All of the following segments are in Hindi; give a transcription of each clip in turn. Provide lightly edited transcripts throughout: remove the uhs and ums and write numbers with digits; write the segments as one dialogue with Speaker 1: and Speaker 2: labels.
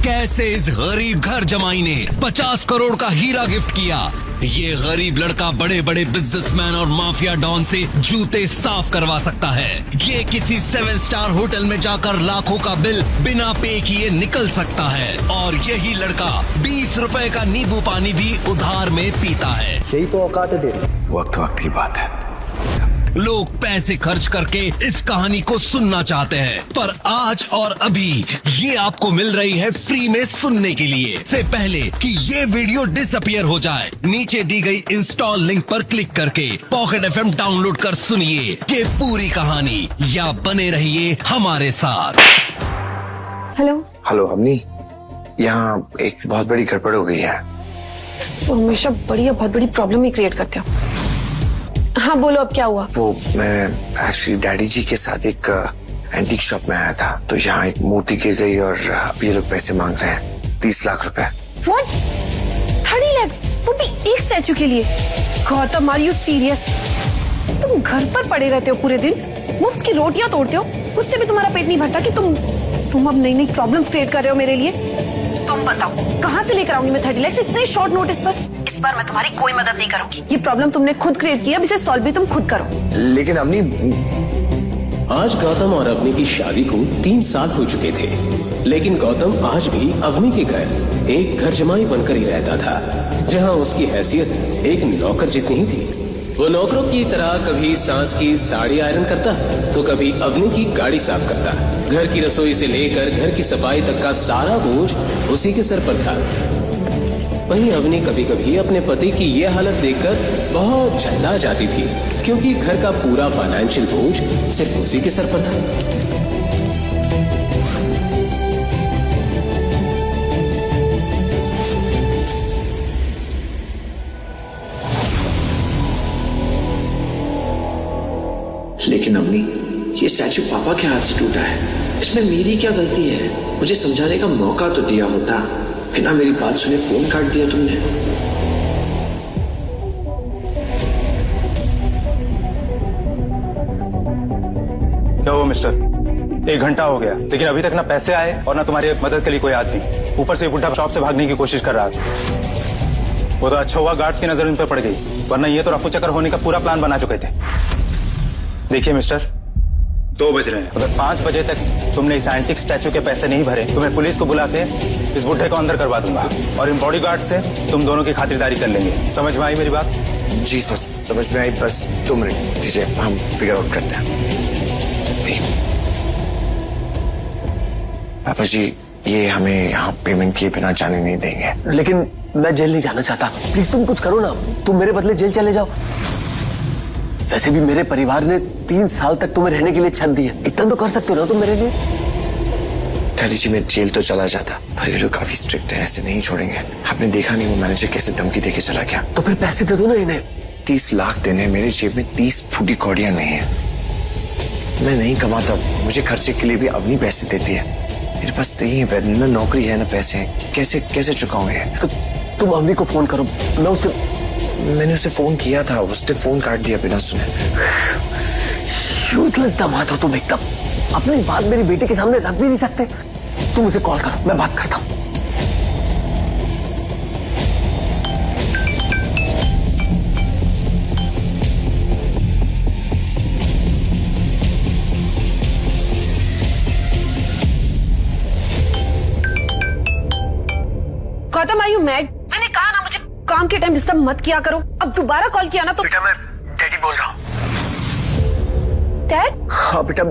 Speaker 1: कैसे इस गरीब घर जमाई ने 50 करोड़ का हीरा गिफ्ट किया। ये गरीब लड़का बड़े बड़े बिजनेसमैन और माफिया डॉन से जूते साफ करवा सकता है। ये किसी 7 स्टार होटल में जाकर लाखों का बिल बिना पे किए निकल सकता है। और यही लड़का 20 रुपए का नींबू पानी भी उधार में पीता है।
Speaker 2: यही तो औकात है तेरी।
Speaker 3: वक्त वक्त की बात है।
Speaker 1: लोग पैसे खर्च करके इस कहानी को सुनना चाहते हैं, पर आज और अभी ये आपको मिल रही है फ्री में सुनने के लिए। से पहले कि ये वीडियो डिसअपियर हो जाए, नीचे दी गई इंस्टॉल लिंक पर क्लिक करके पॉकेट FM डाउनलोड कर सुनिए ये पूरी कहानी, या बने रहिए हमारे साथ।
Speaker 4: हेलो अम्मी, यहाँ एक बहुत बड़ी गड़बड़ हो गई है।
Speaker 5: वो हमेशा बहुत बड़ी प्रॉब्लम ही क्रिएट करते हो। हाँ बोलो, अब क्या हुआ?
Speaker 4: वो मैं एक्चुअली डैडी जी के साथ एक एंटीक शॉप में आया था, तो यहाँ एक मूर्ति गिर गई और अब ये लोग पैसे मांग रहे हैं 30 लाख रुपए।
Speaker 5: What? 30 lakhs? वो भी एक स्टैचू के लिए? Gautam, are you serious? तुम घर पर पड़े रहते हो पूरे दिन, मुफ्त की रोटियां तोड़ते हो, उससे भी तुम्हारा पेट नहीं भरता कि तुम अब नई नई प्रॉब्लम्स क्रिएट कर रहे हो मेरे लिए। तुम बताओ कहाँ से लेकर आऊंगी मैं 30 lakhs इतने शॉर्ट नोटिस पर? इस बार मैं तुम्हारी कोई मदद नहीं करूंगी। ये प्रॉब्लम तुमने खुद क्रिएट किया, अब इसे सॉल्व भी तुम खुद करो।
Speaker 4: लेकिन अम्मी,
Speaker 6: आज गौतम और अवनी की शादी को 3 साल हो चुके थे, लेकिन गौतम आज भी अवनी के घर एक घर जमाई बनकर ही रहता था, जहां उसकी हैसियत एक नौकर जितनी ही थी। वो नौकरों की तरह कभी सांस की साड़ी आयरन करता, तो कभी अवनी की गाड़ी साफ करता। घर की रसोई से लेकर घर की सफाई तक का सारा बोझ उसी के सर पर था। वहीं अवनी कभी कभी अपने पति की ये हालत देखकर बहुत झल्ला जाती थी, क्योंकि घर का पूरा फाइनेंशियल बोझ सिर्फ उसी के सर पर था।
Speaker 7: लेकिन अम्मी, ये स्टैचू पापा के हाथ से टूटा है, इसमें मेरी क्या गलती है? मुझे समझाने का मौका तो दिया होता, बिना मेरी बात सुने फोन काट दिया तुमने।
Speaker 8: क्या हुआ मिस्टर? 1 घंटा हो गया, लेकिन अभी तक ना पैसे आए और ना तुम्हारी मदद के लिए कोई आदमी। ऊपर से बुढ़ा शॉप से भागने की कोशिश कर रहा था। वो तो अच्छा हुआ गार्ड्स की नजर उन पर पड़ गई, वरना ये तो रफू चक्कर होने का पूरा प्लान बना चुके थे। देखिए मिस्टर, 2 बज रहे हैं, अगर 5 बजे तक तुमने इस एंटिक स्टैचू के पैसे नहीं भरे तो मैं पुलिस को बुला के इस बुढ़े को अंदर करवा दूंगा, और इन बॉडीगार्ड से तुम दोनों की खातिरदारी कर लेंगे। समझ में आई मेरी बात?
Speaker 4: जी सर, समझ में आई, बस 2 मिनट दीजिए, हम फिगर आउट करते हैं। पापा जी, ये हमें यहाँ पेमेंट किए बिना जाने नहीं देंगे।
Speaker 2: लेकिन मैं जेल नहीं जाना चाहता, प्लीज तुम कुछ करो ना। तुम मेरे बदले जेल चले जाओ। वैसे भी मेरे परिवार ने 3 साल तक तुम्हें रहने के लिए छत दी है, इतना तो कर सकते हो ना तुम मेरे लिए।
Speaker 4: डैडी जी, मैं जेल तो चला जाता, पर ये लोग काफी स्ट्रिक्ट है, ऐसे नहीं छोड़ेंगे। आपने देखा नहीं वो मैनेजर कैसे धमकी देके चला गया?
Speaker 2: तो फिर पैसे दे दो ना इन्हें।
Speaker 4: 30 लाख देने, मेरे जेब में 30 फूटी कौड़ियां नहीं है। मैं नहीं कमाता, मुझे खर्चे के लिए भी अवनी पैसे देती है। मेरे पास तो यही है, न नौकरी है न पैसे, कैसे चुकाऊंगे?
Speaker 2: तो तुम अवनी को फोन करो,
Speaker 4: मैंने उसे फोन किया था, उसने फोन काट दिया बिना सुने।
Speaker 2: यूजलेस दामाद हो तुम एकदम। अपनी बात मेरी बेटी के सामने रख भी नहीं सकते। तुम उसे कॉल करो, मैं बात करता हूँ।
Speaker 5: Gautam, are you mad? मैंने कहा ना मुझे काम के टाइम डिस्टर्ब मत किया करो। अब दोबारा कॉल किया ना तो।
Speaker 4: बेटा, मैं डैडी बोल रहा हूँ।
Speaker 5: डैड?
Speaker 2: हाँ बेटा,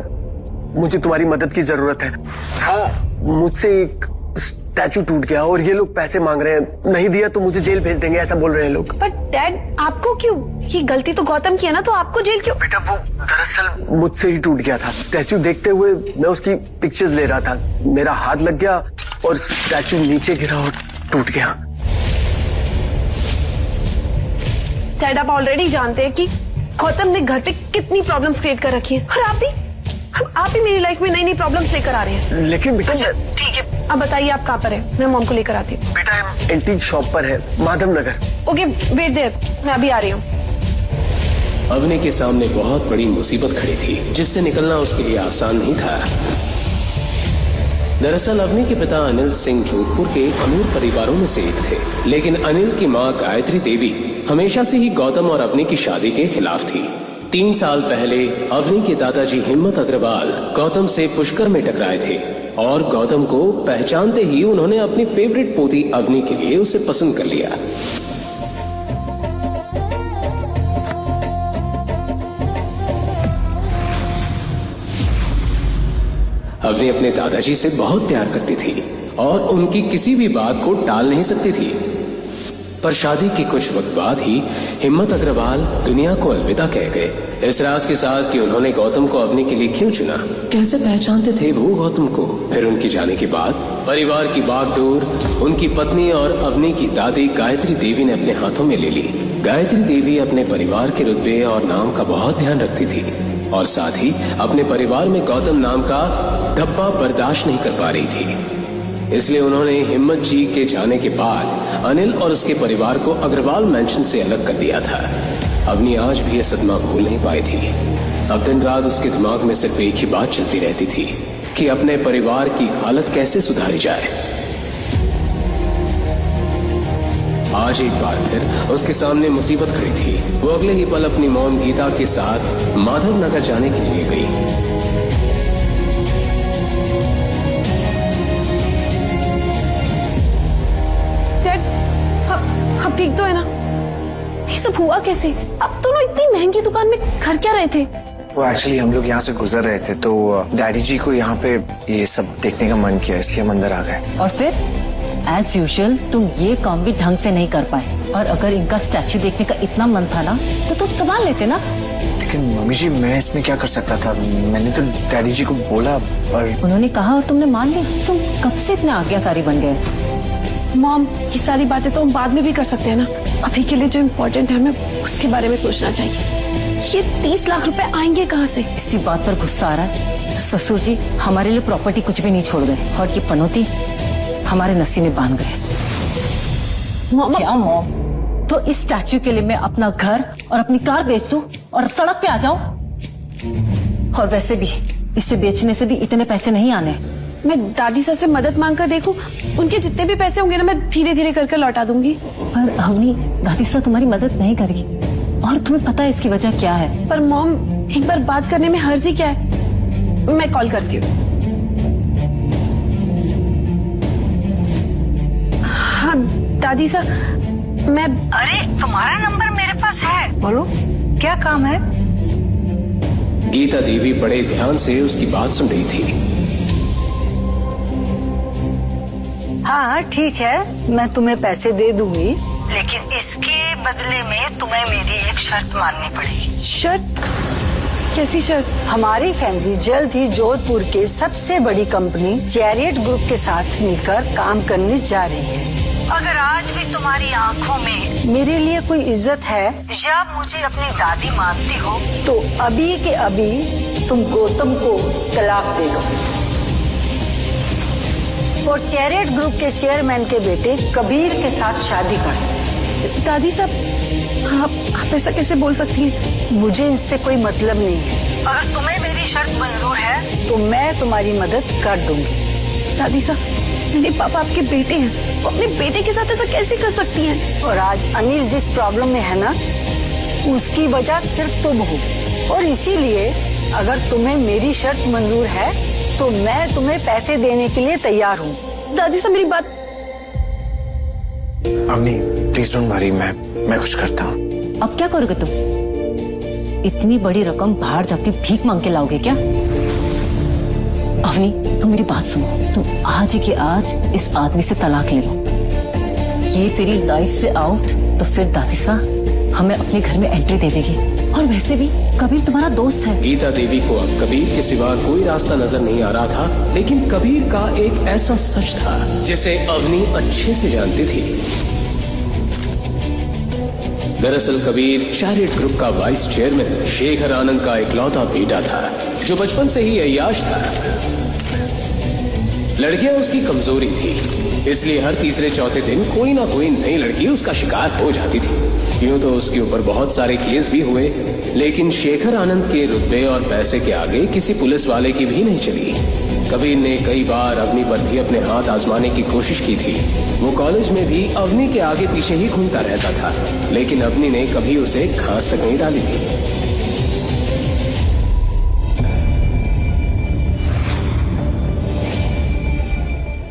Speaker 2: मुझे तुम्हारी मदद की जरूरत है। हाँ, मुझसे एक स्टैचू टूट गया और ये लोग पैसे मांग रहे हैं, नहीं दिया तो मुझे जेल भेज देंगे, ऐसा बोल रहे हैं लोग।
Speaker 5: पर डैड, आपको क्यों? ये गलती तो गौतम की है ना, तो आपको जेल क्यों?
Speaker 2: बेटा, वो दरअसल मुझसे ही टूट गया था। स्टैचू देखते हुए मैं उसकी पिक्चर्स ले रहा था, मेरा हाथ लग गया और स्टैचू नीचे गिरा और टूट गया।
Speaker 5: डैड, आप ऑलरेडी जानते हैं कि गौतम ने घर पे कितनी प्रॉब्लम्स क्रिएट कर रखी हैं, और आप भी मेरी लाइफ में नई नई प्रॉब्लम्स लेकर आ रहे हैं।
Speaker 2: लेकिन बेटा,
Speaker 5: अच्छा ठीक है, अब बताइए आप कहाँ पर हैं? मैं मॉम को लेकर आती हूँ।
Speaker 2: बेटा, एंटीक शॉप पर है, Madhav Nagar.
Speaker 5: Okay, wait there, मैं अभी आ रही हूँ।
Speaker 6: अवनी के सामने बहुत बड़ी मुसीबत खड़ी थी, जिससे निकलना उसके लिए आसान नहीं था। दरअसल अवनी के पिता अनिल सिंह जोधपुर के अमीर परिवारों में से एक थे, लेकिन अनिल की मां गायत्री देवी हमेशा से ही गौतम और अवनी की शादी के खिलाफ थी। 3 साल पहले अवनी के दादाजी हिम्मत अग्रवाल गौतम से पुष्कर में टकराए थे और गौतम को पहचानते ही उन्होंने अपनी फेवरेट पोती अवनी के लिए उसे पसंद कर लिया। अवनी अपने दादाजी से बहुत प्यार करती थी और उनकी किसी भी बात को टाल नहीं सकती थी। पर शादी के कुछ वक्त बाद ही हिम्मत अग्रवाल दुनिया को अलविदा कह गए, इस राज के साथ कि उन्होंने गौतम को अवनी के लिए क्यों चुना। कैसे पहचानते थे वो गौतम को। फिर उनके जाने के बाद परिवार की बागडोर उनकी पत्नी और अवनी की दादी गायत्री देवी ने अपने हाथों में ले ली। गायत्री देवी अपने परिवार के रुतबे और नाम का बहुत ध्यान रखती थी और साथ ही अपने परिवार में गौतम नाम का धब्बा बर्दाश्त नहीं कर पा रही थी। इसलिए उन्होंने हिम्मत जी के जाने के बाद अनिल और उसके परिवार को अग्रवाल मैंशन से अलग कर दिया था। अवनी आज भी ये सदमा भूल नहीं पाई थी। अब दिन रात उसके दिमाग में सिर्फ एक ही बात चलती रहती थी कि अपने परिवार की हालत कैसे सुधारी जाए। आज एक बार फिर उसके सामने मुसीबत खड़ी थी। वो अगले ही पल अपनी मॉम गीता के साथ माधव नगर जाने के लिए गई।
Speaker 5: अब ठीक तो है ना? ये सब हुआ कैसे? अब दोनों इतनी महंगी दुकान में घर क्या रहे थे?
Speaker 4: वो एक्चुअली हम लोग यहाँ से गुजर रहे थे तो डैडी जी को यहाँ पे ये सब देखने का मन किया, इसलिए हम अंदर आ गए।
Speaker 3: और फिर एज यूजुअल तुम ये काम भी ढंग से नहीं कर पाए। और अगर इनका स्टैचू देखने का इतना मन था ना तो तुम संभाल लेते ना।
Speaker 4: लेकिन मम्मी जी मैं इसमें क्या कर सकता था? मैंने तो डैडी जी को बोला और
Speaker 3: उन्होंने कहा और तुमने मान ली। तुम कब से इतने आज्ञाकारी बन गए?
Speaker 5: मॉम, ये सारी बातें तो हम बाद में भी कर सकते हैं ना। अभी के लिए जो इम्पोर्टेंट है हमें उसके बारे में सोचना चाहिए। ये 30 लाख रुपए आएंगे कहाँ से?
Speaker 3: इसी बात पर गुस्सा आ रहा है तो ससुर जी हमारे लिए प्रॉपर्टी कुछ भी नहीं छोड़ गए और ये पनौती हमारे नसीब में बांध गए।
Speaker 5: मॉम,
Speaker 3: क्या मॉम? तो इस स्टैचू के लिए मैं अपना घर और अपनी कार बेच दूं और सड़क पे आ जाऊं? और वैसे भी इसे बेचने से भी इतने पैसे नहीं आने।
Speaker 5: मैं दादी सर से मदद मांग कर देखूं, उनके जितने भी पैसे होंगे ना मैं धीरे धीरे कर लौटा दूंगी।
Speaker 3: पर अवनी, दादी सर तुम्हारी मदद नहीं करेगी और तुम्हें पता है इसकी वजह क्या है।
Speaker 5: पर मॉम, एक बार बात करने में हर्ज ही क्या है? मैं कॉल करती हूँ। हाँ दादी सर, मैं
Speaker 9: अरे तुम्हारा नंबर मेरे पास है, बोलो क्या काम है?
Speaker 6: गीता देवी बड़े ध्यान से उसकी बात सुन रही थी।
Speaker 9: हाँ ठीक है, मैं तुम्हें पैसे दे दूंगी, लेकिन इसके बदले में तुम्हें मेरी एक शर्त माननी पड़ेगी।
Speaker 5: शर्त? कैसी शर्त?
Speaker 9: हमारी फैमिली जल्द ही जोधपुर के सबसे बड़ी कंपनी चैरियट ग्रुप के साथ मिलकर काम करने जा रही है। अगर आज भी तुम्हारी आंखों में मेरे लिए कोई इज्जत है या मुझे अपनी दादी मानती हो तो अभी के अभी तुम गौतम को तलाक दे दो और चैरियट ग्रुप के चेयरमैन के बेटे कबीर के साथ शादी कर।
Speaker 5: दादी साहब, आप ऐसा कैसे बोल सकती हैं?
Speaker 9: मुझे इससे कोई मतलब नहीं है। अगर तुम्हें मेरी शर्त मंजूर है तो मैं तुम्हारी मदद कर दूंगी।
Speaker 5: दादी साहब, मेरे पापा आपके बेटे हैं, वो अपने बेटे के साथ ऐसा कैसे कर सकती हैं?
Speaker 9: और आज अनिल जिस प्रॉब्लम में है ना, उसकी वजह सिर्फ तुम हो और इसीलिए अगर तुम्हें मेरी शर्त मंजूर है तो मैं तुम्हें पैसे देने के लिए तैयार हूँ।
Speaker 5: दादी साहब, मेरी बात।
Speaker 4: अम्मी प्लीज डोंट वरी, मैं कुछ करता हूँ।
Speaker 3: अब क्या करोगे तुम? इतनी बड़ी रकम बाहर जाके भीख मांग के लाओगे क्या? अवनी, तुम मेरी बात सुनो। तुम आज ही के आज इस आदमी से तलाक ले लो। ये तेरी लाइफ से आउट तो फिर दादी साहब हमें अपने घर में एंट्री दे देगी। और वैसे भी कबीर तुम्हारा दोस्त है।
Speaker 6: गीता देवी को अब कबीर के सिवा कोई रास्ता नजर नहीं आ रहा था, लेकिन कबीर का एक ऐसा सच था जिसे अवनी अच्छे से जानती थी। दरअसल कबीर चैरियट ग्रुप का वाइस चेयरमैन शेखर आनंद का इकलौता बेटा था जो बचपन से ही अय्याश था। लड़कियां उसकी कमजोरी थी, इसलिए हर तीसरे चौथे दिन कोई ना कोई नई लड़की उसका शिकार हो जाती थी। यूं तो उसके ऊपर बहुत सारे केस भी हुए, लेकिन शेखर आनंद के रुतबे और पैसे के आगे किसी पुलिस वाले की भी नहीं चली। कबीर ने कई बार अवनी पर भी अपने हाथ आजमाने की कोशिश की थी। वो कॉलेज में भी अवनी के आगे पीछे ही घूमता रहता था, लेकिन अवनी ने कभी उसे घास तक नहीं डाली थी।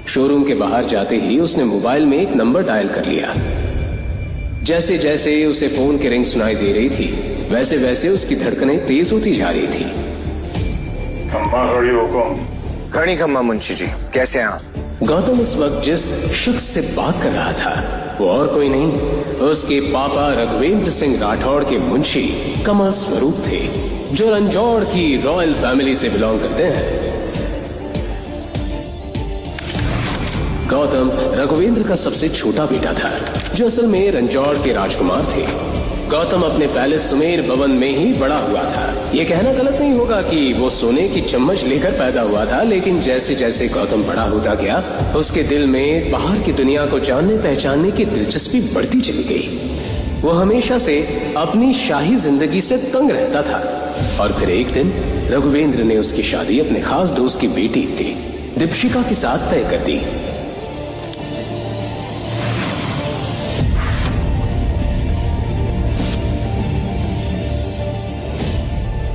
Speaker 6: शोरूम के बाहर जाते ही उसने मोबाइल में एक नंबर डायल कर लिया। जैसे जैसे उसे फोन की रिंग सुनाई दे रही थी, वैसे वैसे उसकी धड़कनें तेज होती जा रही थी।
Speaker 4: खड़ी खम्मा मुंशी जी, कैसे हैं आप?
Speaker 6: गौतम इस वक्त जिस शख्स से बात कर रहा था वो और कोई नहीं, उसके पापा रघुवेंद्र सिंह राठौड़ के मुंशी कमल स्वरूप थे, जो रंजौड़ की रॉयल फैमिली से बिलोंग करते हैं। गौतम रघुवेंद्र का सबसे छोटा बेटा था, जो असल में रंजौड़ के राजकुमार थे। गौतम अपने पैलेस सुमेर भवन में ही बड़ा हुआ था। ये कहना गलत नहीं होगा कि वो सोने की चम्मच लेकर पैदा हुआ था, लेकिन जैसे जैसे गौतम बड़ा होता गया, उसके दिल में बाहर की दुनिया को जानने पहचानने की दिलचस्पी बढ़ती चली गई। वो हमेशा से अपनी शाही जिंदगी से तंग रहता था, और फिर एक दिन रघुवेंद्र ने उसकी शादी अपने खास दोस्त की बेटी दीपशिका के साथ तय कर दी।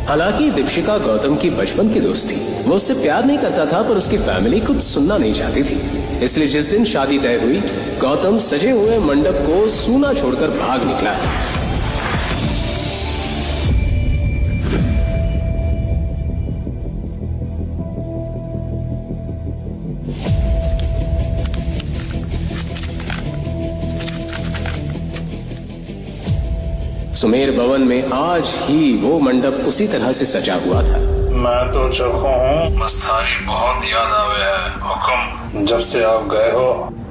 Speaker 6: हालांकि दीपशिका गौतम की बचपन की दोस्त थी। वो उससे प्यार नहीं करता था, पर उसकी फैमिली कुछ सुनना नहीं चाहती थी। इसलिए जिस दिन शादी तय हुई, गौतम सजे हुए मंडप को सूना छोड़कर भाग निकला। सुमेर भवन में आज ही वो मंडप उसी तरह से सजा हुआ था।
Speaker 10: मैं तो चौंका हूँ, मस्तानी बहुत याद आवे है। हुक्म, जब से आप गए हो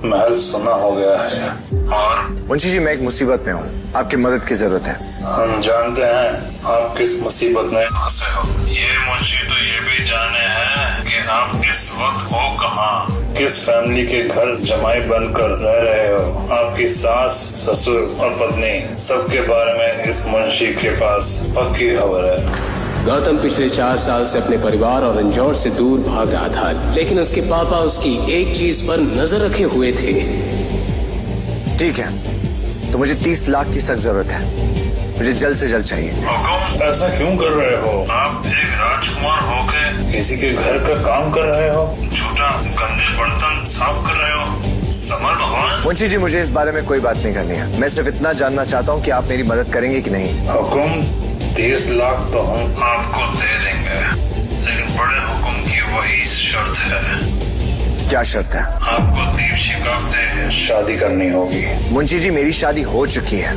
Speaker 10: महल सुना हो गया है। और
Speaker 4: मुंशी जी, मैं एक मुसीबत में हूँ, आपकी मदद की जरूरत है।
Speaker 10: हम जानते हैं आप किस मुसीबत में फंसे हो। ये मुंशी तो ये भी जाने हैं कि आप इस वक्त हो कहाँ, किस फैमिली के घर जमाई बनकर रह रहे हो। आपकी सास, ससुर और पत्नी सबके बारे में इस मुंशी के पास पक्की खबर है।
Speaker 6: गौतम पिछले 4 साल से अपने परिवार और रंजौर से दूर भाग रहा था, लेकिन उसके पापा उसकी एक चीज पर नजर रखे हुए थे।
Speaker 4: ठीक है, तो मुझे 30 लाख की सख्त जरूरत है, मुझे जल्द से जल्द चाहिए।
Speaker 10: हुकुम, ऐसा क्यों कर रहे हो? आप एक राजकुमार होके किसी के घर का काम कर रहे हो, झूठा गंदे बर्तन साफ कर रहे हो। समर भगवान।
Speaker 4: मुंशी जी, मुझे इस बारे में कोई बात नहीं करनी है। मैं सिर्फ इतना जानना चाहता हूँ कि आप मेरी मदद करेंगे कि नहीं।
Speaker 10: हुकुम, 30 लाख तो हम आपको दे देंगे, लेकिन बड़े हुकुम की वही शर्त है।
Speaker 4: क्या शर्त है?
Speaker 10: आपको दीपशिका से शादी करनी होगी।
Speaker 4: मुंशी जी, मेरी शादी हो चुकी है,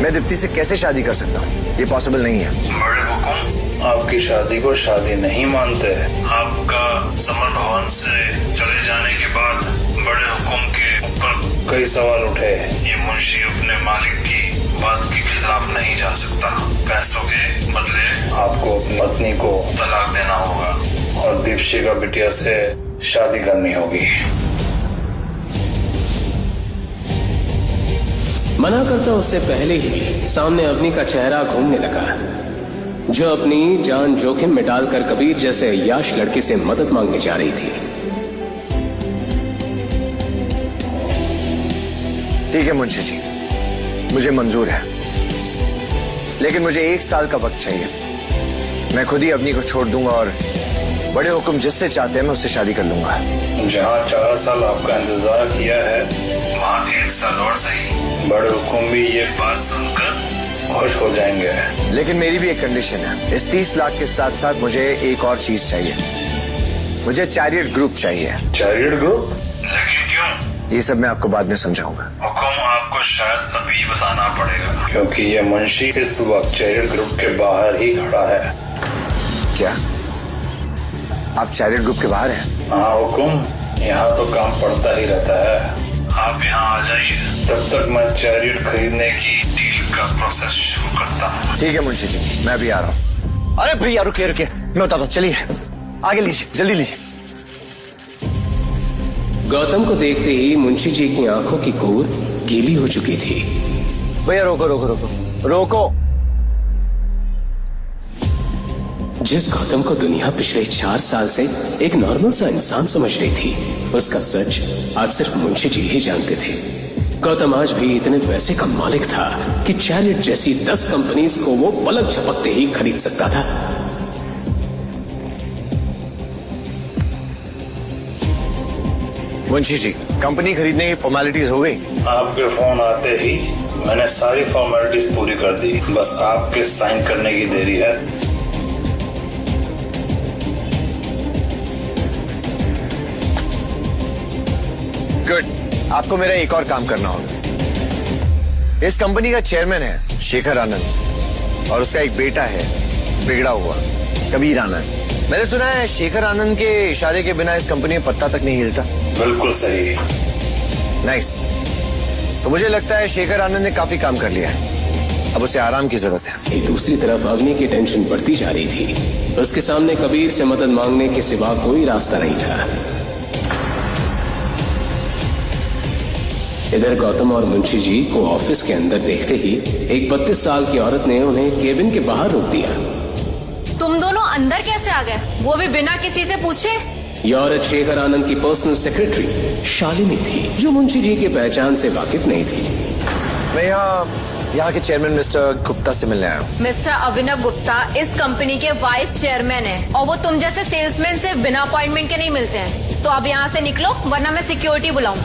Speaker 4: मैं दीप्ति से कैसे शादी कर सकता हूँ? ये पॉसिबल नहीं है।
Speaker 10: बड़े हुकुम, आपकी शादी को शादी नहीं मानते। आपका समर भवन से चले जाने के बाद बड़े हुकुम के ऊपर कई सवाल उठे। ये मुंशी अपने मालिक की बात के खिलाफ नहीं जा सकता। पैसों के बदले आपको अपनी पत्नी को तलाक देना होगा और दीपशिका बिटिया से शादी करनी होगी।
Speaker 6: मना करता उससे पहले ही सामने अवनी का चेहरा घूमने लगा, जो अपनी जान जोखिम में डालकर कबीर जैसे अय्याश लड़के से मदद मांगने जा रही थी।
Speaker 4: ठीक है मुंशी जी, मुझे मंजूर है, लेकिन मुझे 1 साल का वक्त चाहिए। मैं खुद ही अवनी को छोड़ दूंगा और बड़े हुकुम जिससे चाहते हैं मैं उससे शादी कर लूंगा।
Speaker 10: जहाँ 4 साल आपका इंतजार किया है, वहाँ 1 साल और सही। बड़े हुकुम भी ये बात सुनकर खुश हो जाएंगे।
Speaker 4: लेकिन मेरी भी एक कंडीशन है। इस 30 लाख के साथ साथ मुझे एक और चीज चाहिए, मुझे चैरियट ग्रुप चाहिए।
Speaker 10: Chariot group? लेकिन क्यों?
Speaker 4: ये सब मैं आपको बाद में समझाऊंगा।
Speaker 10: हुकुम, आपको शायद अभी बताना पड़ेगा, क्योंकि ये मुंशी इस वक्त चैरियट ग्रुप के बाहर ही खड़ा है।
Speaker 4: क्या आप चैरियट ग्रुप के बाहर हैं?
Speaker 10: हाँ हुकुम, यहाँ तो काम पड़ता ही रहता है। आप यहाँ आ जाइए, तब तक मैं चैरियट खरीदने की डील का प्रोसेस शुरू करता हूँ।
Speaker 4: ठीक है मुंशी जी, मैं भी आ रहा हूँ। अरे भैया रुकिए रुकिए, मैं बताता हूँ, चलिए आगे लीजिए, जल्दी लीजिए।
Speaker 6: गौतम को देखते ही मुंशी जी की आंखों की कोर गीली हो चुकी थी।
Speaker 4: भैया रोको रोको रोको रोको।
Speaker 6: जिस गौतम को दुनिया पिछले 4 साल से एक नॉर्मल सा इंसान समझ रही थी, उसका सच आज सिर्फ मुंशी जी ही जानते थे। गौतम आज भी इतने पैसे का मालिक था कि चैरियट जैसी 10 कंपनीज को वो पलक झपकते ही खरीद सकता था।
Speaker 4: मुंशी जी, कंपनी खरीदने की फॉर्मेलिटीज हो गई?
Speaker 10: आपके फोन आते ही मैंने सारी फॉर्मेलिटीज पूरी कर दी, बस आपके साइन करने की देरी है।
Speaker 4: गुड, आपको मेरा एक और काम करना होगा। इस कंपनी का चेयरमैन है शेखर आनंद और उसका एक बेटा है बिगड़ा हुआ कबीर आनंद। मैंने सुना है शेखर आनंद के इशारे के बिना इस कंपनी में पत्ता तक नहीं हिलता।
Speaker 10: बिल्कुल सही।
Speaker 4: नाइस। तो मुझे लगता है शेखर आनंद ने काफी काम कर लिया है, अब उसे आराम की जरूरत है।
Speaker 6: दूसरी तरफ अग्नि की टेंशन बढ़ती जा रही थी। उसके सामने कबीर से मदद मांगने के सिवा कोई रास्ता नहीं था। इधर गौतम और मुंशी जी को ऑफिस के अंदर देखते ही एक 32 साल की औरत ने उन्हें केबिन के बाहर रोक दिया।
Speaker 11: तुम दोनों अंदर कैसे आ गए, वो भी बिना किसी से पूछे?
Speaker 6: यह औरत शेखर आनंद की पर्सनल सेक्रेटरी शालिनी थी, जो मुंशी जी की पहचान से वाकिफ नहीं थी।
Speaker 4: मैं यहाँ के चेयरमैन मिस्टर गुप्ता से मिलने आया हूँ।
Speaker 11: मिस्टर अभिनव गुप्ता इस कंपनी के वाइस चेयरमैन हैं और वो तुम जैसे सेल्समैन से बिना अपॉइंटमेंट के नहीं मिलते हैं। तो अब यहाँ से निकलो वरना मैं सिक्योरिटी बुलाऊं।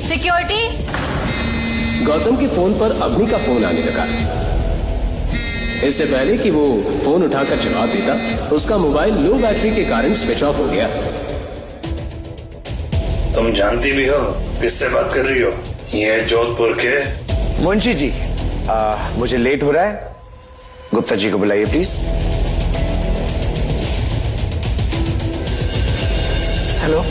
Speaker 11: सिक्योरिटी।
Speaker 6: गौतम के फोन पर अग्नि का फोन आने लगा। इससे पहले कि वो फोन उठाकर जवाब देता, उसका मोबाइल लो बैटरी के कारण स्विच ऑफ हो गया।
Speaker 10: तुम जानती भी हो किससे बात कर रही हो? ये है जोधपुर के
Speaker 4: मुंशी जी। मुझे लेट हो रहा है, गुप्ता जी को बुलाइए प्लीज।
Speaker 2: हेलो।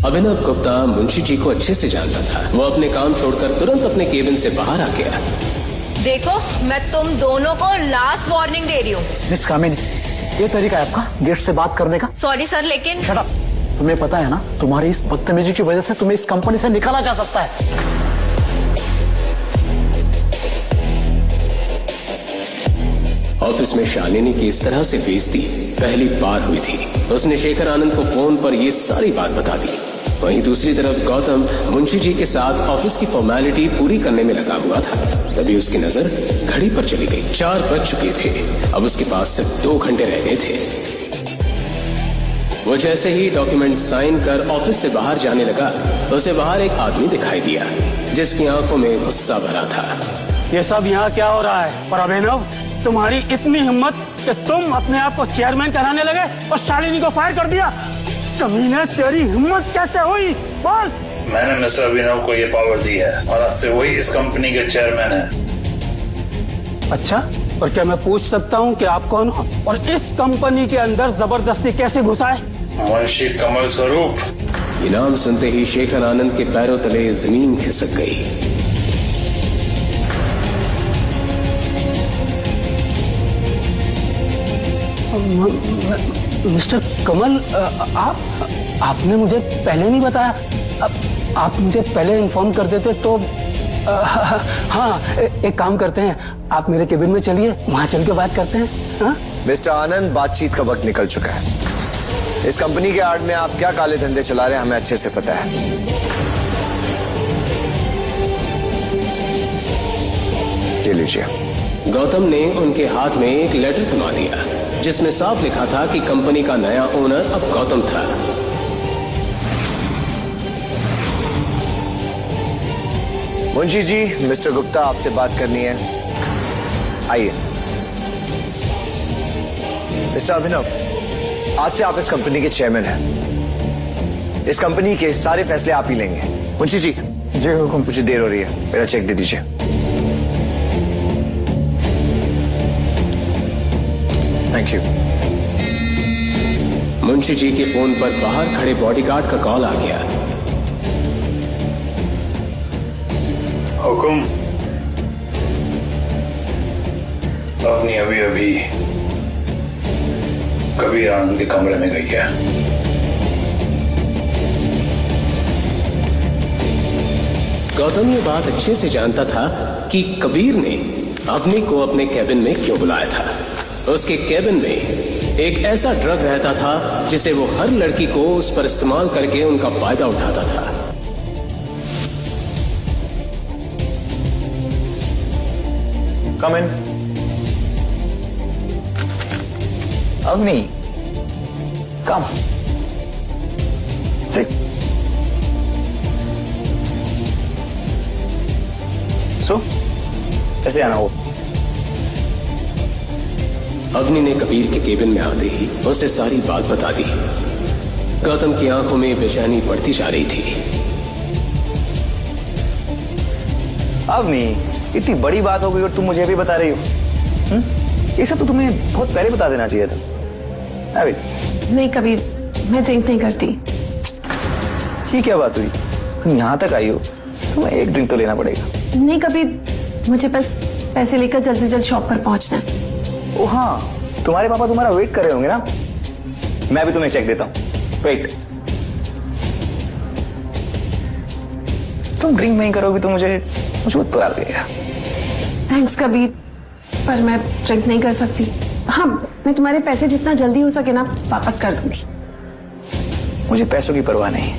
Speaker 6: अभिनव गुप्ता मुंशी जी को अच्छे से जानता था। वो अपने काम छोड़कर तुरंत अपने केबिन से बाहर आ गया।
Speaker 11: देखो, मैं तुम दोनों को लास्ट वार्निंग दे रही हूँ।
Speaker 2: मिस कामिनी, ये तरीका है आपका गेस्ट से बात करने का?
Speaker 11: सॉरी सर, लेकिन
Speaker 2: शट अप। तुम्हें पता है ना, तुम्हारी इस बदतमीजी की वजह से तुम्हें इस कंपनी से निकाला जा सकता है।
Speaker 6: ऑफिस में शालिनी की इस तरह से बेइज्जती पहली बार हुई थी। उसने शेखर आनंद को फोन पर ये सारी बात बता दी। वहीं दूसरी तरफ गौतम मुंशी जी के साथ ऑफिस की फॉर्मेलिटी पूरी करने में लगा हुआ था। तभी उसकी नजर घड़ी पर चली गई। 4 बज चुके थे। अब उसके पास सिर्फ 2 घंटे रह गए थे। वो जैसे ही डॉक्यूमेंट साइन कर ऑफिस से बाहर जाने लगा, उसे बाहर एक आदमी दिखाई दिया जिसकी आंखों में गुस्सा भरा था।
Speaker 12: ये सब यहाँ क्या हो रहा है? और अभिनव, तुम्हारी इतनी हिम्मत कि तुम अपने आप को चेयरमैन कराने लगे और शालिनी को फायर कर दिया। कमीने, तेरी हिम्मत कैसे हुई? बोल।
Speaker 10: मैंने मिस्टर अभिनव को ये पावर दी है और आज से वही इस कंपनी के चेयरमैन है।
Speaker 12: अच्छा, और क्या मैं पूछ सकता हूँ कि आप कौन हो और इस कंपनी के अंदर जबरदस्ती कैसे घुसाए?
Speaker 10: मुंशी कमल स्वरूप।
Speaker 6: ये नाम सुनते ही शेखर आनंद के पैरों तले जमीन खिसक गई।
Speaker 12: मिस्टर कमल, आपने मुझे पहले नहीं बताया। आप मुझे पहले इन्फॉर्म कर देते तो। हाँ, एक काम करते हैं, आप मेरे केबिन में चलिए, वहां चल के बात करते हैं। हाँ?
Speaker 4: मिस्टर आनंद, बातचीत का वक्त निकल चुका है। इस कंपनी के आड़ में आप क्या काले धंधे चला रहे हैं हमें अच्छे से पता है। ये लीजिए।
Speaker 6: गौतम ने उनके हाथ में एक लेटर थमा दिया जिसमें साफ लिखा था कि कंपनी का नया ओनर अब गौतम था।
Speaker 4: मुंशी जी, मिस्टर गुप्ता आपसे बात करनी है, आइए। मिस्टर अभिनव, आज से आप इस कंपनी के चेयरमैन हैं। इस कंपनी के सारे फैसले आप ही लेंगे। मुंशी जी।
Speaker 2: जी हुकुम।
Speaker 4: मुझे देर हो रही है, मेरा चेक दे दीजिए। Thank you.
Speaker 6: मुंशी जी के फोन पर बाहर खड़े बॉडीगार्ड का कॉल आ गया।
Speaker 10: हुकुम। अवनी अभी अभी कबीर आनंद के कमरे में गई है।
Speaker 6: गौतम ये बात अच्छे से जानता था कि कबीर ने अवनी को अपने कैबिन में क्यों बुलाया था। उसके कैबिन में एक ऐसा ड्रग रहता था जिसे वो हर लड़की को उस पर इस्तेमाल करके उनका फायदा उठाता था।
Speaker 4: कम इन। अवनी, कम। सो कैसे आना हो?
Speaker 6: अवनी ने कबीर के केबिन में आते ही उसे सारी बात बता दी। गौतम की आंखों में बेचैनी बढ़ती जा रही थी।
Speaker 4: अवनी, इतनी बड़ी बात हो गई और तुम मुझे भी बता रही हो? ये सब तो तुम्हें बहुत पहले बता देना चाहिए था। अभी
Speaker 5: नहीं कबीर, मैं ड्रिंक नहीं करती।
Speaker 4: ये क्या बात हुई? तुम यहाँ तक आई हो, तुम्हें एक ड्रिंक तो लेना पड़ेगा।
Speaker 5: नहीं कबीर, मुझे बस पैसे लेकर जल्द से जल्द शॉप पर पहुंचना है।
Speaker 4: ओ हाँ, तुम्हारे पापा तुम्हारा वेट कर रहे होंगे ना? मैं भी तुम्हें चेक देता हूँ। वेट। तुम ड्रिंक नहीं करोगी तो मुझे बहुत बुरा लगेगा।
Speaker 5: थैंक्स कबीर, पर मैं ड्रिंक नहीं कर सकती। हाँ, मैं तुम्हारे पैसे जितना जल्दी हो सके ना वापस कर दूंगी।
Speaker 4: मुझे पैसों की परवाह नहीं।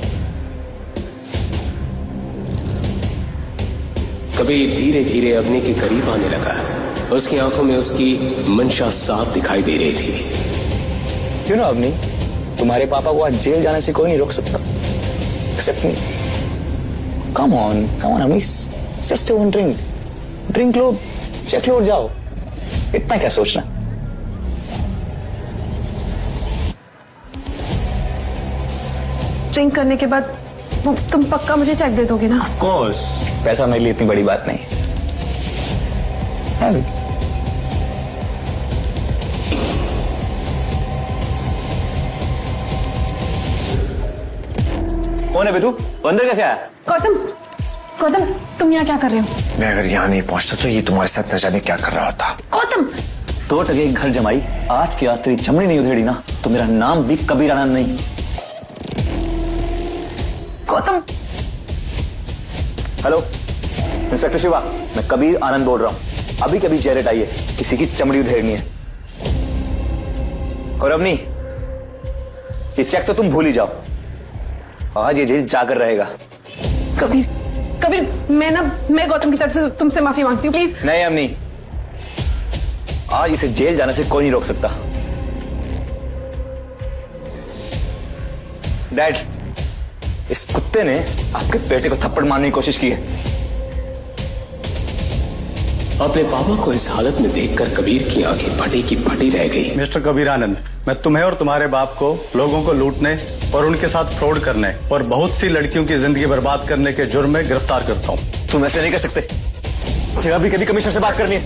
Speaker 6: कबीर धीरे धीरे अवनी के करीब आने लगा। उसकी आंखों में उसकी मंशा साफ दिखाई दे रही थी।
Speaker 4: क्यों ना अवनी, तुम्हारे पापा को आज जेल जाने से कोई नहीं रोक सकता, except me. Come on Avni, just one drink. Drink लो, चेक लो और जाओ। इतना क्या सोचना?
Speaker 5: ड्रिंक करने के बाद तुम पक्का मुझे चेक दे दोगे ना?
Speaker 4: ऑफ कोर्स, पैसा मेरे लिए इतनी बड़ी बात नहीं है। कौन है बेतू? अंदर कैसे आया?
Speaker 5: गौतम, गौतम, तुम यहाँ क्या कर रहे हो?
Speaker 4: मैं अगर यहाँ नहीं पहुंचता तो ये तुम्हारे साथ न जाने क्या कर रहा होता।
Speaker 5: गौतम!
Speaker 4: तो टके एक घर जमाई, आज की आज तेरी चमड़ी नहीं उधेड़ी ना तो मेरा नाम भी कबीर आनंद नहीं।
Speaker 5: गौतम!
Speaker 4: हेलो इंस्पेक्टर शिवा, मैं कबीर आनंद बोल रहा हूँ। अभी कभी जेरेट आई है, किसी की चमड़ी उधेड़नी है। और अवनी, ये चेक तो तुम भूल ही जाओ। आज ये जेल जाकर रहेगा।
Speaker 5: कबीर, कबीर, मैं गौतम की तरफ से तुमसे माफी मांगती हूँ, प्लीज।
Speaker 4: नहीं अवनी, आज इसे जेल जाने से कोई नहीं रोक सकता। डैड, इस कुत्ते ने आपके बेटे को थप्पड़ मारने की कोशिश की है।
Speaker 6: अपने पापा को इस हालत में देखकर कबीर की आंखें फटी की फटी रह गई।
Speaker 8: मिस्टर कबीर आनंद, मैं तुम्हें और तुम्हारे बाप को लोगों को लूटने और उनके साथ फ्रॉड करने और बहुत सी लड़कियों की जिंदगी बर्बाद करने के जुर्म में गिरफ्तार करता हूँ।
Speaker 4: तुम ऐसे नहीं कर सकते। मुझे अभी कभी कमिश्नर से बात करनी है।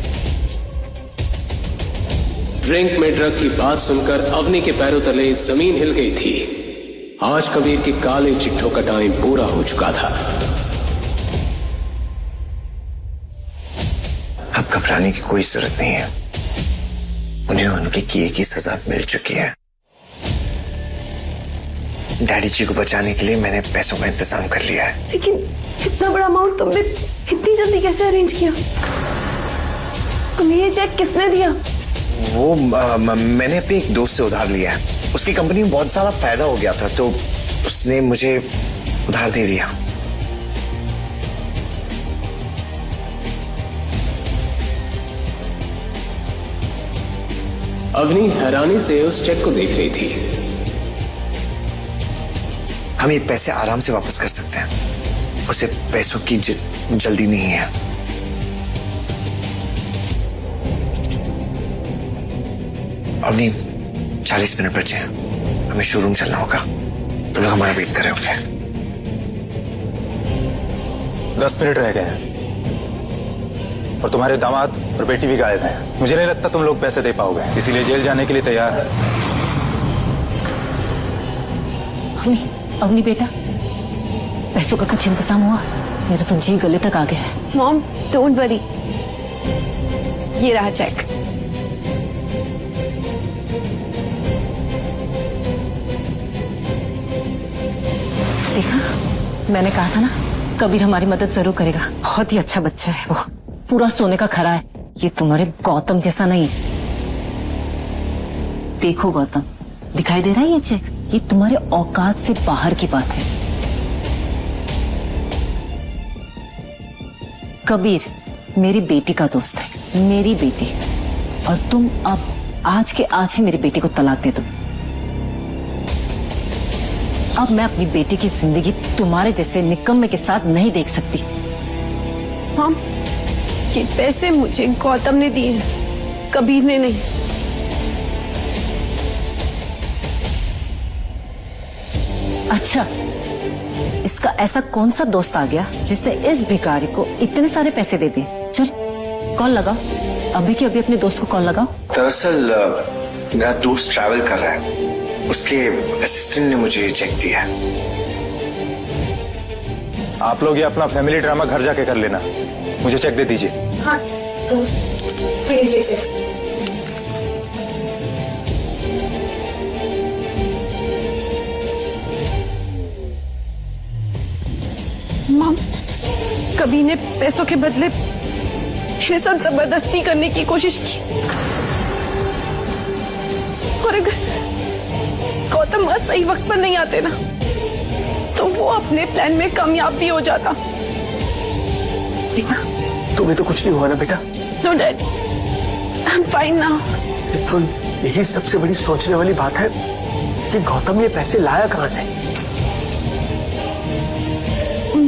Speaker 6: ड्रिंक में ड्रग की बात सुनकर अवनी के पैरों तले जमीन हिल गई थी। आज कबीर के काले चिट्ठों का टाइम पूरा हो चुका था।
Speaker 4: अब घबराने की कोई जरूरत नहीं है। उन्हें उनके किए की सजा मिल चुकी है। डैडी जी को बचाने के लिए मैंने पैसों का इंतजाम कर लिया है।
Speaker 5: लेकिन इतना बड़ा अमाउंट तुमने इतनी जल्दी कैसे अरेंज किया? तुम्हें ये चेक किसने दिया?
Speaker 4: वो मैंने अपने एक दोस्त से उधार लिया है। उसकी कंपनी में बहुत सारा फायदा हो गया था तो उसने मुझे उधार दे दिया।
Speaker 6: अवनी हैरानी से उस चेक को देख रही थी।
Speaker 4: हम ये पैसे आराम से वापस कर सकते हैं। उसे पैसों की जल्दी नहीं है। अवनी, 40 मिनट बचे हैं, हमें शोरूम चलना होगा। तुम लोग हमारा वेट कर रहे होंगे।
Speaker 8: 10 मिनट रह गए हैं और तुम्हारे दामाद और बेटी भी गायब हैं। मुझे नहीं लगता तुम लोग पैसे दे पाओगे, इसीलिए जेल जाने के लिए तैयार है।
Speaker 3: अवनी बेटा, पैसों का कुछ इंतजाम हुआ? मेरा तो जी गले तक आ गया है।
Speaker 5: मॉम, डोंट वरी, ये रहा चेक।
Speaker 3: देखा, मैंने कहा था ना, कबीर हमारी मदद जरूर करेगा। बहुत ही अच्छा बच्चा है वो, पूरा सोने का खरा है। ये तुम्हारे गौतम जैसा नहीं। देखो गौतम, दिखाई दे रहा है ये चेक? ये तुम्हारे औकात से बाहर की बात है। कबीर मेरी बेटी का दोस्त है, मेरी बेटी, और तुम अब आज के आज ही मेरी बेटी को तलाक दे दो। अब मैं अपनी बेटी की जिंदगी तुम्हारे जैसे निकम्मे के साथ नहीं देख सकती।
Speaker 5: मॉम, ये पैसे मुझे गौतम ने दिए हैं, कबीर ने नहीं।
Speaker 3: अच्छा, इसका ऐसा कौन सा दोस्त आ गया जिसने इस भिखारी को इतने सारे पैसे दे दिए? चल कॉल लगाओ, अभी के अभी अपने दोस्त को कॉल लगाओ।
Speaker 4: दरअसल मेरा दोस्त ट्रैवल कर रहा है, उसके असिस्टेंट ने मुझे चेक दिया है।
Speaker 8: आप लोग ये अपना फैमिली ड्रामा घर जाके कर लेना, मुझे चेक दे दीजिए।
Speaker 5: हाँ, मॉम, कबीर ने पैसों के बदले मेरे साथ जबरदस्ती करने की कोशिश की, और अगर गौतम सही वक्त पर नहीं आते ना, तो वो अपने प्लान में कामयाब भी हो जाता।
Speaker 2: बेटा, तुम्हें तो कुछ नहीं हुआ ना बेटा?
Speaker 5: No dad, I am fine now.
Speaker 2: तो यही सबसे बड़ी सोचने वाली बात है कि गौतम ये पैसे लाया कहां से?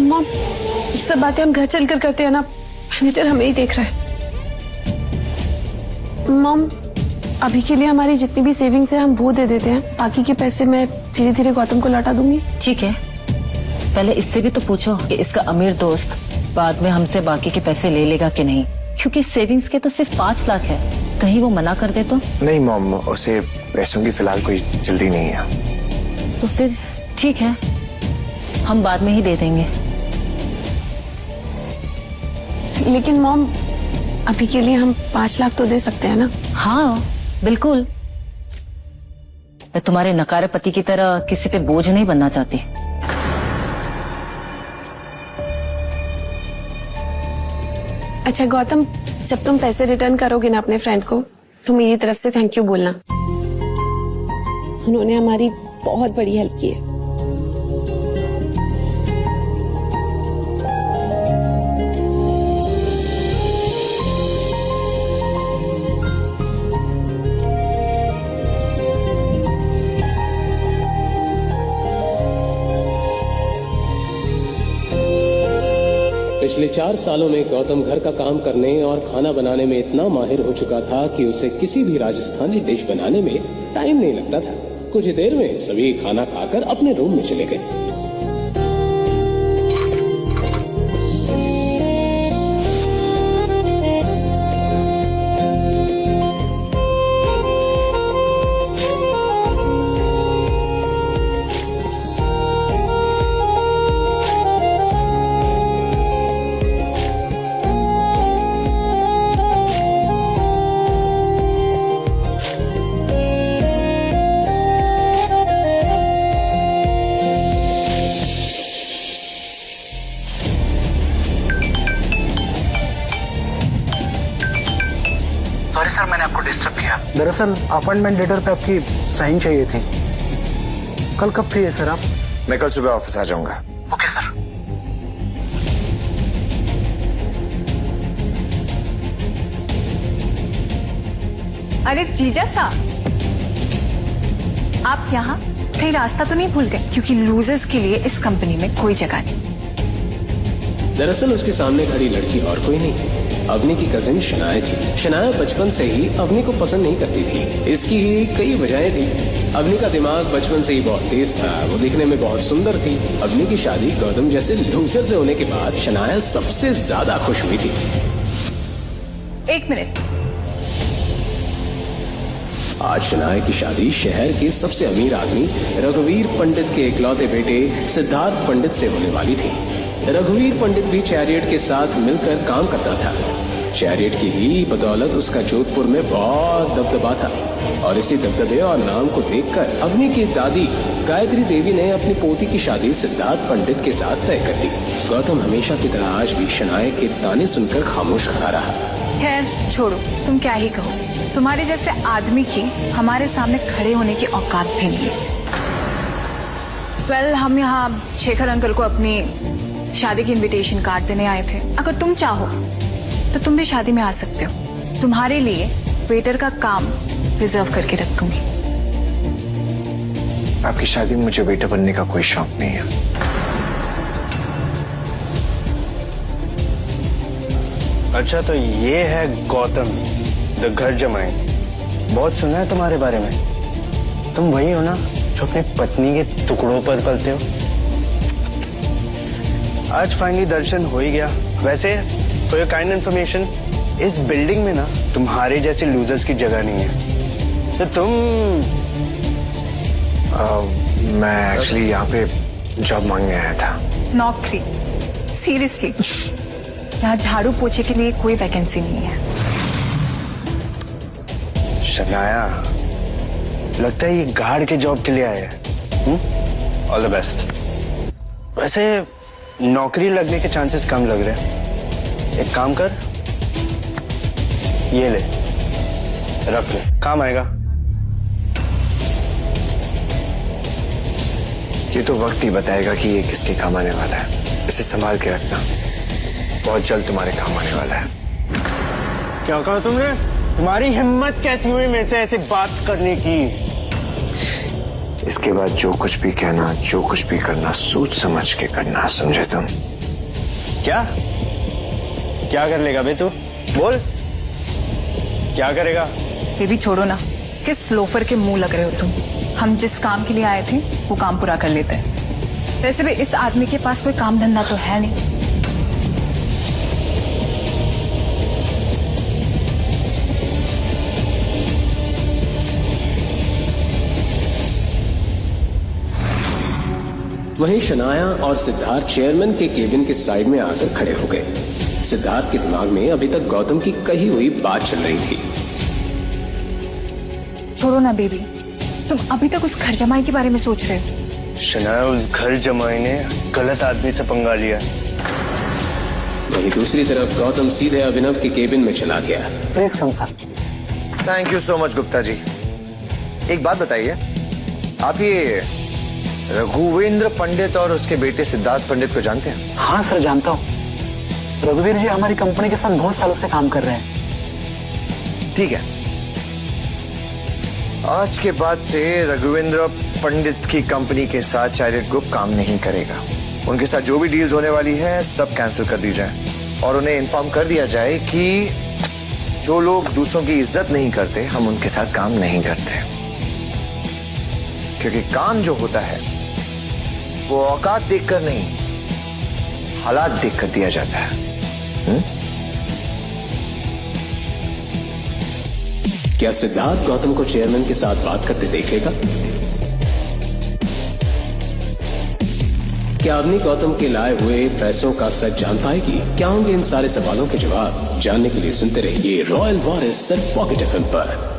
Speaker 5: मॉम, ये सब बातें हम घर चलकर करते हैं ना, मैनेजर हमें ही देख रहा है। मॉम, अभी के लिए हमारी जितनी भी सेविंग्स है हम वो दे देते हैं, बाकी के पैसे मैं धीरे धीरे गौतम को लौटा दूंगी।
Speaker 3: ठीक है, पहले इससे भी तो पूछो कि इसका अमीर दोस्त बाद में हमसे बाकी के पैसे ले लेगा कि नहीं, क्योंकि सेविंग्स के तो सिर्फ 5 लाख है, कहीं वो मना कर दे तो?
Speaker 4: नहीं मॉम, उसे पैसों की फिलहाल कोई जल्दी नहीं है।
Speaker 3: तो फिर ठीक है, हम बाद में ही दे देंगे।
Speaker 5: लेकिन मॉम, अभी के लिए हम 5 लाख तो दे सकते हैं ना?
Speaker 3: हाँ बिल्कुल, मैं तुम्हारे नकारे पति की तरह किसी पे बोझ नहीं बनना चाहती।
Speaker 5: अच्छा गौतम, जब तुम पैसे रिटर्न करोगे ना अपने फ्रेंड को, तो मेरी तरफ से थैंक यू बोलना, उन्होंने हमारी बहुत बड़ी हेल्प की है।
Speaker 6: पिछले 4 सालों में गौतम घर का काम करने और खाना बनाने में इतना माहिर हो चुका था कि उसे किसी भी राजस्थानी डिश बनाने में टाइम नहीं लगता था। कुछ देर में सभी खाना खाकर अपने रूम में चले गए।
Speaker 12: सॉरी सर, मैंने आपको डिस्टर्ब किया। दरअसल अपॉइंटमेंट लेटर पे आपकी साइन चाहिए थी। कल कब फ्री है सर आप?
Speaker 4: मैं कल सुबह ऑफिस आ जाऊंगा।
Speaker 12: Okay sir.
Speaker 11: अरे जीजा साहब, आप यहाँ कहीं रास्ता तो नहीं भूल गए? क्योंकि लूजर्स के लिए इस कंपनी में कोई जगह नहीं।
Speaker 6: दरअसल उसके सामने खड़ी लड़की और कोई नहीं, अवनी की कजिन शनाया थी। शनाया बचपन से ही अवनी को पसंद नहीं करती थी। इसकी ही कई वजहें थी। अवनी का दिमाग बचपन से ही बहुत तेज था, वो दिखने में बहुत सुंदर थी। अवनी की शादी गौतम जैसे लूजर से होने के बाद शनाया सबसे ज्यादा खुश हुई थी।
Speaker 11: 1 मिनट,
Speaker 6: आज शनाया की शादी शहर के सबसे अमीर आदमी रघुवीर पंडित के इकलौते बेटे सिद्धार्थ पंडित से होने वाली थी। रघुवीर पंडित भी चैरियट के साथ मिलकर काम करता था। चैरियट की ही बदौलत उसका जोधपुर में बहुत दबदबा था, और इसी दबदबे और नाम को देखकर अवनी की दादी गायत्री देवी ने अपनी पोती की शादी सिद्धार्थ पंडित के साथ तय कर दी। गौतम हमेशा की तरह आज भी शनाया के ताने सुनकर खामोश खड़ा रहा।
Speaker 5: खैर छोड़ो, तुम क्या ही कहो। तुम्हारे जैसे आदमी की हमारे सामने खड़े होने की औकात भी नहीं है। वेल, हम यहाँ शेखर अंकल को अपनी शादी की इनविटेशन कार्ड देने आए थे। अगर तुम चाहो तो तुम भी शादी में आ सकते हो। तुम्हारे लिए वेटर का काम रिजर्व करके रख दूंगी।
Speaker 4: आपकी शादी में मुझे वेटर बनने का कोई शौक नहीं है।
Speaker 13: अच्छा, तो ये है गौतम द घर जमाई। बहुत सुना है तुम्हारे बारे में। तुम वही हो ना जो अपनी पत्नी के टुकड़ों पर पलते हो। आज फाइनली दर्शन हो ही गया। वैसे फॉर योर काइंड इन्फॉर्मेशन, इस बिल्डिंग में ना तुम्हारे जैसे लूजर्स की जगह नहीं है। तो तुम
Speaker 4: मैं एक्चुअली यहाँ पे जॉब मांगने आया था।
Speaker 5: नौकरी? सीरियसली? यहाँ झाड़ू पोछे के लिए कोई वैकेंसी नहीं है।
Speaker 13: शनाया, लगता है ये गार्ड के जॉब के लिए आए हैं। All the best. वैसे नौकरी लगने के चांसेस कम लग रहे हैं। एक काम कर, ये ले, रख ले, काम आएगा।
Speaker 4: ये तो वक्त ही बताएगा कि ये किसके काम आने वाला है। इसे संभाल के रखना, बहुत जल्द तुम्हारे काम आने वाला है।
Speaker 13: क्या कहा तुमने? तुम्हारी हिम्मत कैसी हुई मेरे से ऐसे बात करने की?
Speaker 4: इसके बाद जो कुछ भी कहना, जो कुछ भी करना, सोच समझ के करना, समझे तुम?
Speaker 13: क्या क्या कर लेगा बे तू? बोल, क्या करेगा?
Speaker 5: बेबी छोड़ो ना, किस लोफर के मुंह लग रहे हो तुम। हम जिस काम के लिए आए थे वो काम पूरा कर लेते हैं। वैसे भी इस आदमी के पास कोई काम धंधा तो है नहीं।
Speaker 6: वहीं शनाया और सिद्धार्थ चेयरमैन के केबिन के साइड में आकर खड़े हो गए। सिद्धार्थ के दिमाग में अभी तक गौतम की कही हुई बात चल रही थी।
Speaker 5: छोड़ो ना बेबी, तुम अभी तक उस घर जमाई के बारे में सोच रहे हो।
Speaker 13: शनाया, उस घर जमाई ने गलत आदमी से पंगा लिया।
Speaker 6: वहीं दूसरी तरफ गौतम सीधे अभिनव के केबिन में चला गया।
Speaker 12: Please come sir.
Speaker 4: Thank you so much Gupta ji. एक बात बताइए, आप ये रघुवेंद्र पंडित और उसके बेटे सिद्धार्थ पंडित को जानते हैं?
Speaker 12: हाँ सर, जानता हूँ। रघुवीर जी हमारी कंपनी के साथ बहुत सालों से काम कर रहे हैं।
Speaker 4: ठीक है, आज के बाद से रघुवेंद्र पंडित की कंपनी के साथ चैरियट ग्रुप काम नहीं करेगा। उनके साथ जो भी डील्स होने वाली है सब कैंसिल कर दी जाए और उन्हें इन्फॉर्म कर दिया जाए कि जो लोग दूसरों की इज्जत नहीं करते, हम उनके साथ काम नहीं करते। क्योंकि काम जो होता है वो औकात देखकर नहीं, हालात देखकर दिया जाता है।
Speaker 6: क्या सिद्धार्थ गौतम को चेयरमैन के साथ बात करते देखेगा? क्या अवनी गौतम के लाए हुए पैसों का सच जान पाएगी? क्या होंगे इन सारे सवालों के जवाब? जानने के लिए सुनते रहिए रॉयल वॉरिस सिर्फ पॉकेट एफएम पर।